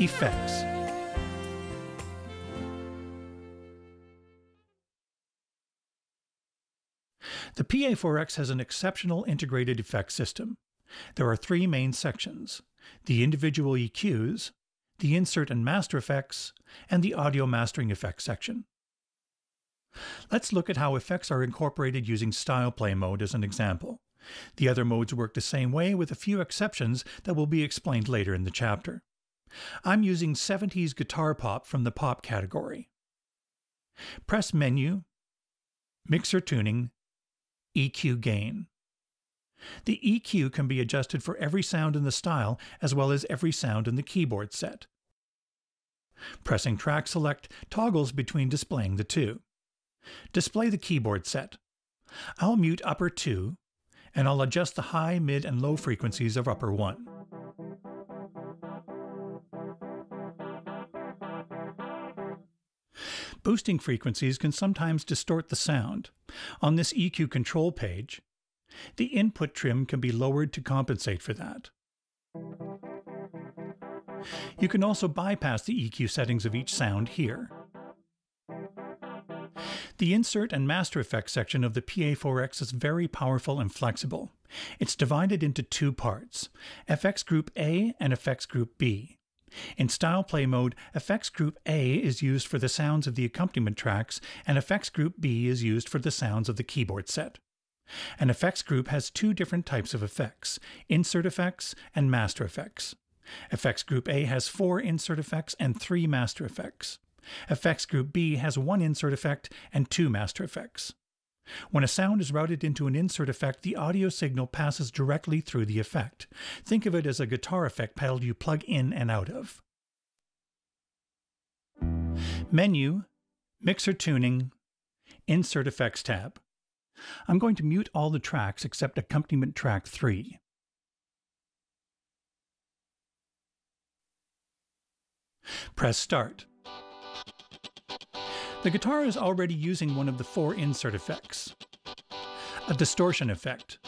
Effects. The Pa4X has an exceptional integrated effect system. There are three main sections: the individual EQs, the insert and master effects, and the audio mastering effects section. Let's look at how effects are incorporated using style play mode as an example. The other modes work the same way, with a few exceptions that will be explained later in the chapter. I'm using 70s guitar pop from the pop category. Press Menu, Mixer Tuning, EQ Gain. The EQ can be adjusted for every sound in the style as well as every sound in the keyboard set. Pressing Track Select toggles between displaying the two. Display the keyboard set. I'll mute upper 2, and I'll adjust the high, mid, and low frequencies of upper 1. Boosting frequencies can sometimes distort the sound. On this EQ control page, the input trim can be lowered to compensate for that. You can also bypass the EQ settings of each sound here. The Insert and Master Effects section of the Pa4X is very powerful and flexible. It's divided into two parts: Effects Group A and Effects Group B. In Style Play mode, Effects Group A is used for the sounds of the accompaniment tracks, and Effects Group B is used for the sounds of the keyboard set. An effects group has two different types of effects: insert effects and master effects. Effects Group A has 4 insert effects and 3 master effects. Effects Group B has 1 insert effect and 2 master effects. When a sound is routed into an insert effect, the audio signal passes directly through the effect. Think of it as a guitar effect pedal you plug in and out of. Menu, Mixer Tuning, Insert Effects tab. I'm going to mute all the tracks except accompaniment track 3. Press Start. The guitar is already using one of the 4 insert effects, a distortion effect.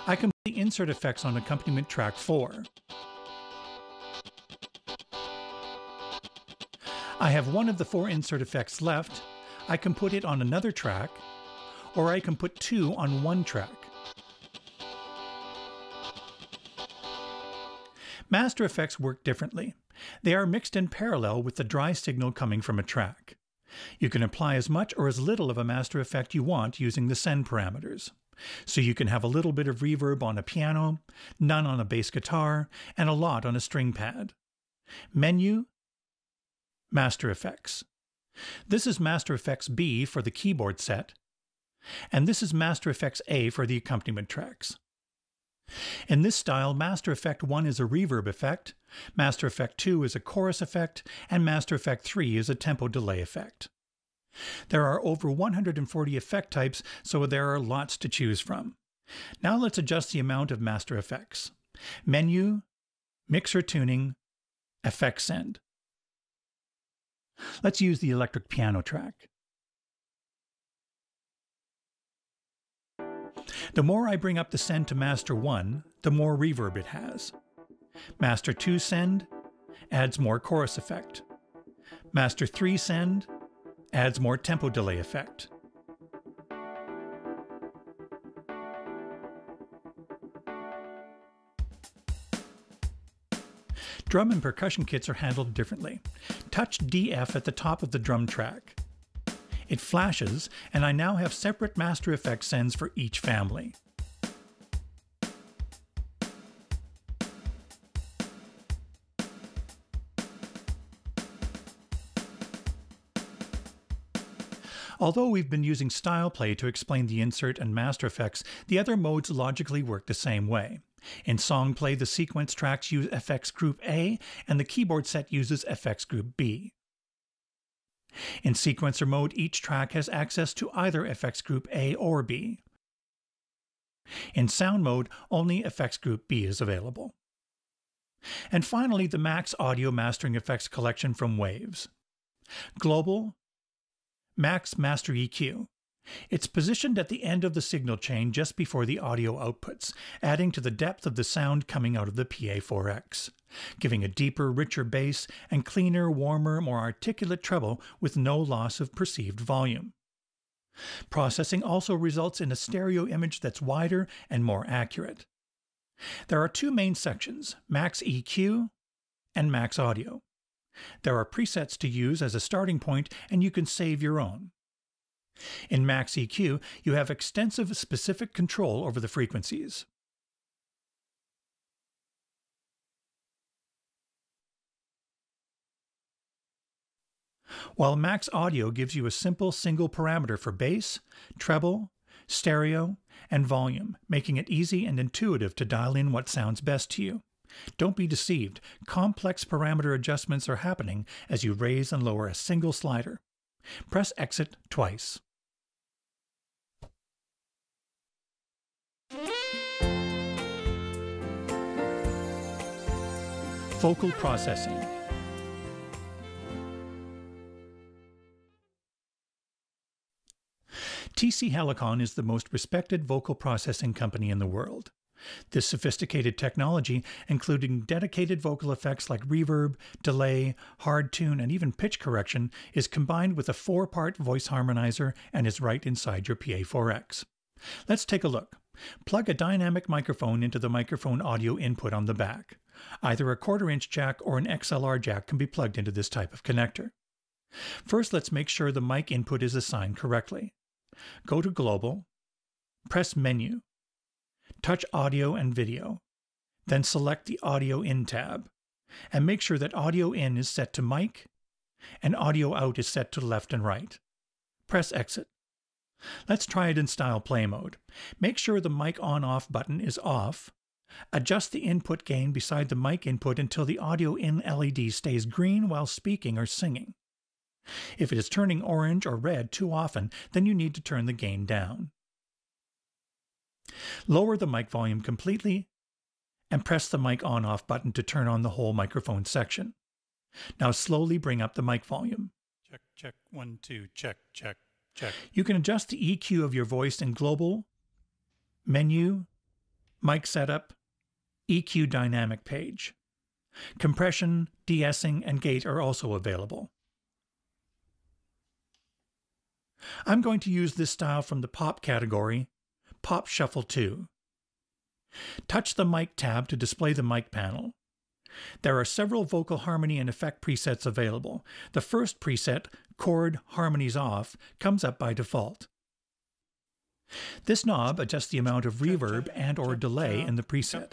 I can put the insert effects on accompaniment track 4. I have one of the 4 insert effects left. I can put it on another track, or I can put 2 on one track. Master effects work differently. They are mixed in parallel with the dry signal coming from a track. You can apply as much or as little of a master effect you want using the send parameters. So you can have a little bit of reverb on a piano, none on a bass guitar, and a lot on a string pad. Menu, Master Effects. This is Master Effects B for the keyboard set, and this is Master Effects A for the accompaniment tracks. In this style, Master Effect 1 is a reverb effect, Master Effect 2 is a chorus effect, and Master Effect 3 is a tempo delay effect. There are over 140 effect types, so there are lots to choose from. Now let's adjust the amount of master effects. Menu, Mixer Tuning, Effect Send. Let's use the electric piano track. The more I bring up the send to Master 1, the more reverb it has. Master 2 send adds more chorus effect. Master 3 send adds more tempo delay effect. Drum and percussion kits are handled differently. Touch DF at the top of the drum track. It flashes, and I now have separate master effect sends for each family. Although we've been using style play to explain the insert and master effects, the other modes logically work the same way. In song play, the sequence tracks use Effects Group A, and the keyboard set uses Effects Group B. In sequencer mode, each track has access to either Effects Group A or B. In sound mode, only Effects Group B is available. And finally, the Max Audio Mastering Effects collection from Waves. Global, Max Master EQ. It's positioned at the end of the signal chain just before the audio outputs, adding to the depth of the sound coming out of the Pa4X, giving a deeper, richer bass and cleaner, warmer, more articulate treble with no loss of perceived volume. Processing also results in a stereo image that's wider and more accurate. There are two main sections, Max EQ and Max Audio. There are presets to use as a starting point, and you can save your own. In Max EQ, you have extensive specific control over the frequencies. While Max Audio gives you a simple single parameter for bass, treble, stereo, and volume, making it easy and intuitive to dial in what sounds best to you. Don't be deceived, complex parameter adjustments are happening as you raise and lower a single slider. Press Exit twice. Vocal processing. TC Helicon is the most respected vocal processing company in the world. This sophisticated technology, including dedicated vocal effects like reverb, delay, hard tune, and even pitch correction, is combined with a 4-part voice harmonizer and is right inside your Pa4X. Let's take a look. Plug a dynamic microphone into the microphone audio input on the back. Either a 1/4-inch jack or an XLR jack can be plugged into this type of connector. First, let's make sure the mic input is assigned correctly. Go to Global, press Menu, touch Audio and Video, then select the Audio In tab, and make sure that Audio In is set to Mic and Audio Out is set to left and right. Press Exit. Let's try it in Style Play mode. Make sure the mic on-off button is off. Adjust the input gain beside the mic input until the Audio In LED stays green while speaking or singing. If it is turning orange or red too often, then you need to turn the gain down. Lower the mic volume completely and press the mic on-off button to turn on the whole microphone section. Now slowly bring up the mic volume. Check, check, 1, 2, check, check, check. You can adjust the EQ of your voice in Global, Menu, Mic Setup, EQ Dynamic page. Compression, de-essing, and gate are also available. I'm going to use this style from the pop category, Pop Shuffle 2. Touch the Mic tab to display the mic panel. There are several vocal harmony and effect presets available. The first preset, Chord Harmonies Off, comes up by default. This knob adjusts the amount of reverb and/or delay in the preset.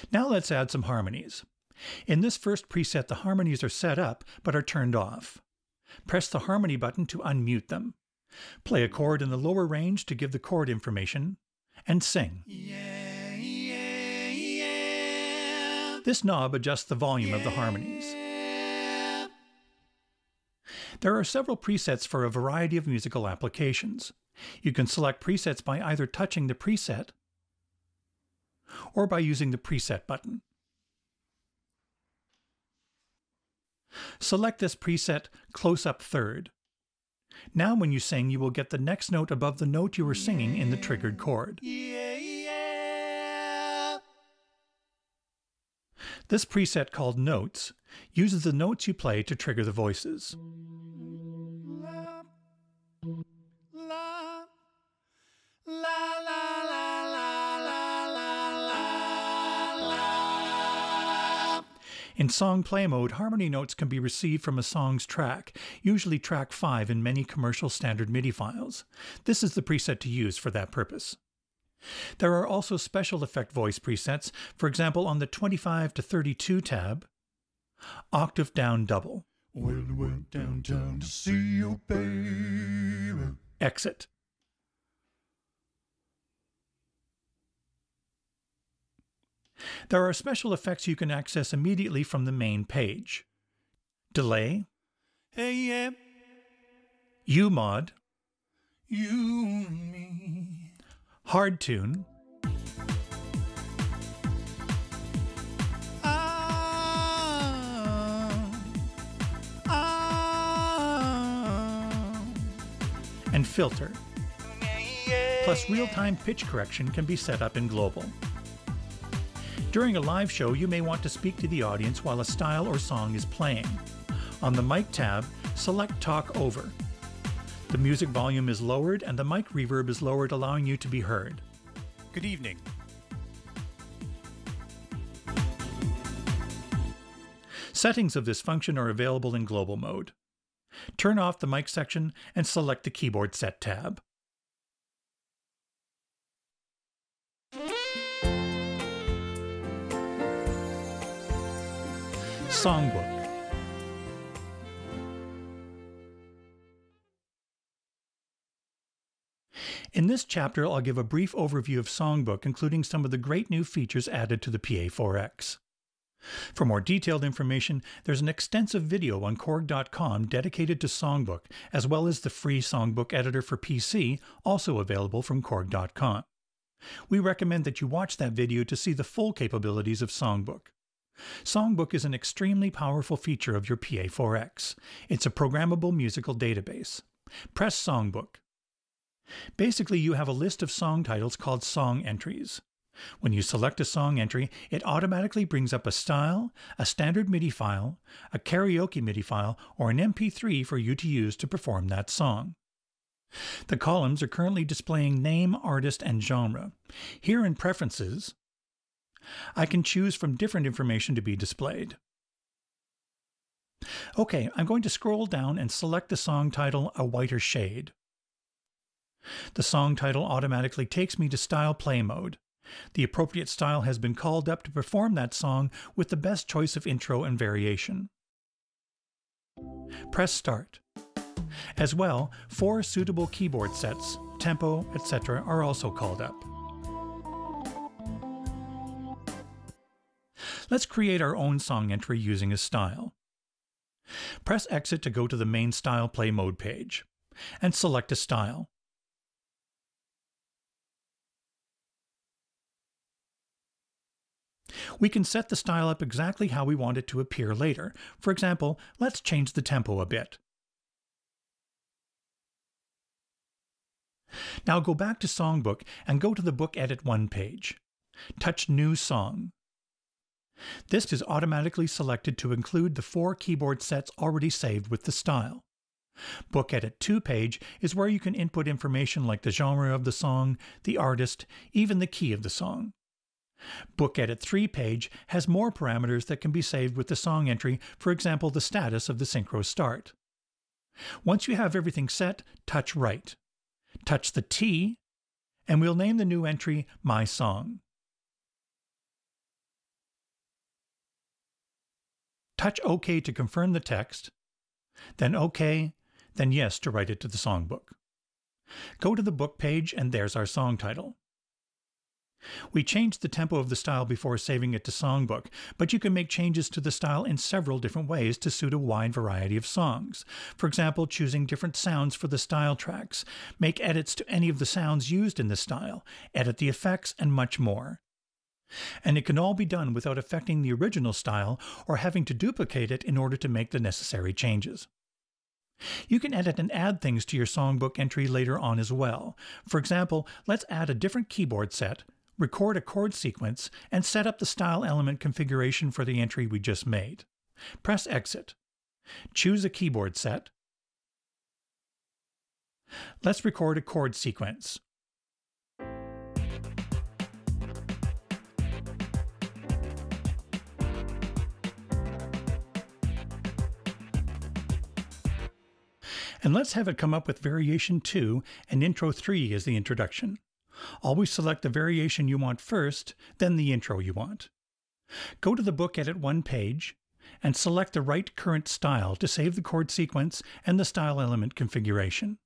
Now let's add some harmonies. In this first preset, the harmonies are set up but are turned off. Press the harmony button to unmute them. Play a chord in the lower range to give the chord information, and sing. Yeah, yeah, yeah. This knob adjusts the volume of the harmonies. There are several presets for a variety of musical applications. You can select presets by either touching the preset or by using the preset button. Select this preset Close-Up Third. Now when you sing, you will get the next note above the note you were singing in the triggered chord. This preset called Notes uses the notes you play to trigger the voices. In song play mode, harmony notes can be received from a song's track, usually track 5 in many commercial standard MIDI files. This is the preset to use for that purpose. There are also special effect voice presets, for example on the 25 to 32 tab, Octave Down Double. Well, I went downtown to see you, baby. Exit. There are special effects you can access immediately from the main page. Delay, Hey, yeah, U-Mod, you and me. Hard Tune, and Filter. plus real-time pitch correction can be set up in global. During a live show, you may want to speak to the audience while a style or song is playing. On the Mic tab, select Talk Over. The music volume is lowered and the mic reverb is lowered, allowing you to be heard. Good evening. Settings of this function are available in global mode. Turn off the mic section and select the Keyboard Set tab. SongBook. In this chapter, I'll give a brief overview of SongBook, including some of the great new features added to the Pa4X. For more detailed information, there's an extensive video on KORG.com dedicated to SongBook, as well as the free SongBook editor for PC, also available from KORG.com. We recommend that you watch that video to see the full capabilities of SongBook. SongBook is an extremely powerful feature of your Pa4X. It's a programmable musical database. Press SongBook. Basically, you have a list of song titles called song entries. When you select a song entry, it automatically brings up a style, a standard MIDI file, a karaoke MIDI file, or an MP3 for you to use to perform that song. The columns are currently displaying name, artist, and genre. Here in Preferences, I can choose from different information to be displayed. Okay, I'm going to scroll down and select the song title, A Whiter Shade. The song title automatically takes me to Style Play mode. The appropriate style has been called up to perform that song with the best choice of intro and variation. Press Start. As well, 4 suitable keyboard sets, tempo, etc. are also called up. Let's create our own song entry using a style. Press Exit to go to the main Style Play mode page, and select a style. We can set the style up exactly how we want it to appear later. For example, let's change the tempo a bit. Now go back to SongBook and go to the Book Edit 1 page. Touch New Song. This is automatically selected to include the 4 keyboard sets already saved with the style. Book Edit 2 page is where you can input information like the genre of the song, the artist, even the key of the song. Book Edit 3 page has more parameters that can be saved with the song entry, for example, the status of the synchro start. Once you have everything set, touch Right. Touch the T, and we'll name the new entry My Song. Touch OK to confirm the text, then OK, then Yes to write it to the songbook. Go to the book page, and there's our song title. We changed the tempo of the style before saving it to SongBook, but you can make changes to the style in several different ways to suit a wide variety of songs. For example, choosing different sounds for the style tracks, make edits to any of the sounds used in the style, edit the effects, and much more. And it can all be done without affecting the original style or having to duplicate it in order to make the necessary changes. You can edit and add things to your songbook entry later on as well. For example, let's add a different keyboard set, record a chord sequence, and set up the style element configuration for the entry we just made. Press Exit. Choose a keyboard set. Let's record a chord sequence. And let's have it come up with Variation 2 and Intro 3 as the introduction. Always select the variation you want first, then the intro you want. Go to the Book Edit 1 page and select the right current style to save the chord sequence and the style element configuration.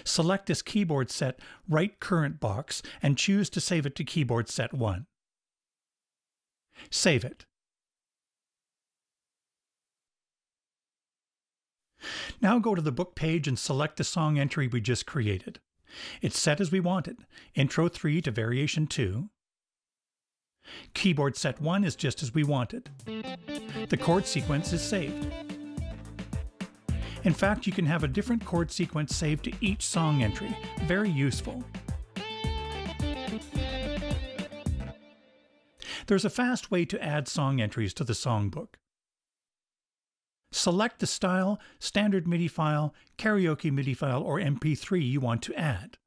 Select this keyboard set Right Current box and choose to save it to Keyboard Set 1. Save it. Now go to the book page and select the song entry we just created. It's set as we wanted, Intro 3 to Variation 2. Keyboard Set 1 is just as we wanted. The chord sequence is saved. In fact, you can have a different chord sequence saved to each song entry. Very useful. There's a fast way to add song entries to the songbook. Select the style, standard MIDI file, karaoke MIDI file, or MP3 you want to add.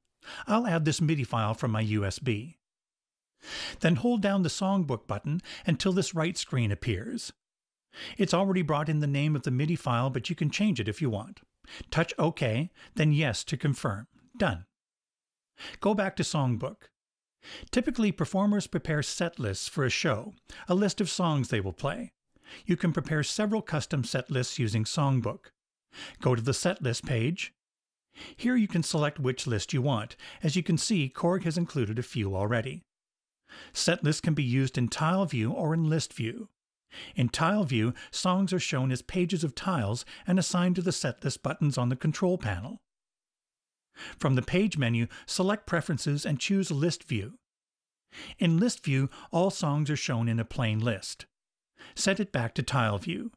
I'll add this MIDI file from my USB. Then hold down the Songbook button until this right screen appears. It's already brought in the name of the MIDI file, but you can change it if you want. Touch OK, then Yes to confirm. Done. Go back to Songbook. Typically, performers prepare set lists for a show, a list of songs they will play. You can prepare several custom set lists using Songbook. Go to the set list page. Here you can select which list you want. As you can see, KORG has included a few already. Set lists can be used in tile view or in list view. In tile view, songs are shown as pages of tiles and assigned to the set list buttons on the control panel. From the page menu, select Preferences and choose List View. In List View, all songs are shown in a plain list. Set it back to tile view.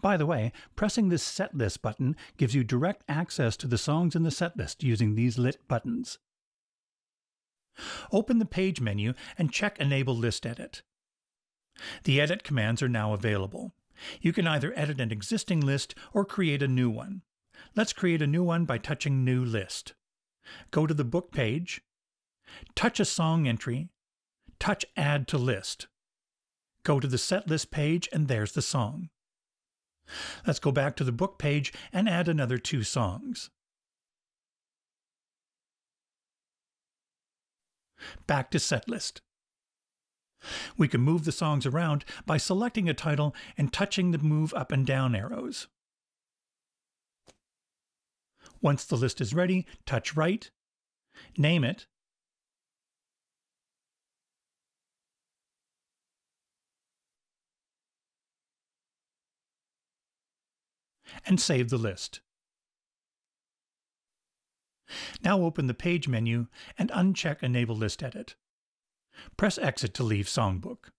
By the way, pressing this Set List button gives you direct access to the songs in the set list using these lit buttons. Open the page menu and check Enable List Edit. The edit commands are now available. You can either edit an existing list or create a new one. Let's create a new one by touching New List. Go to the book page, touch a song entry, touch Add to List. Go to the set list page and there's the song. Let's go back to the book page and add another 2 songs. Back to setlist. We can move the songs around by selecting a title and touching the move up and down arrows. Once the list is ready, touch Right, name it, and save the list. Now open the page menu and uncheck Enable List Edit. Press Exit to leave Songbook.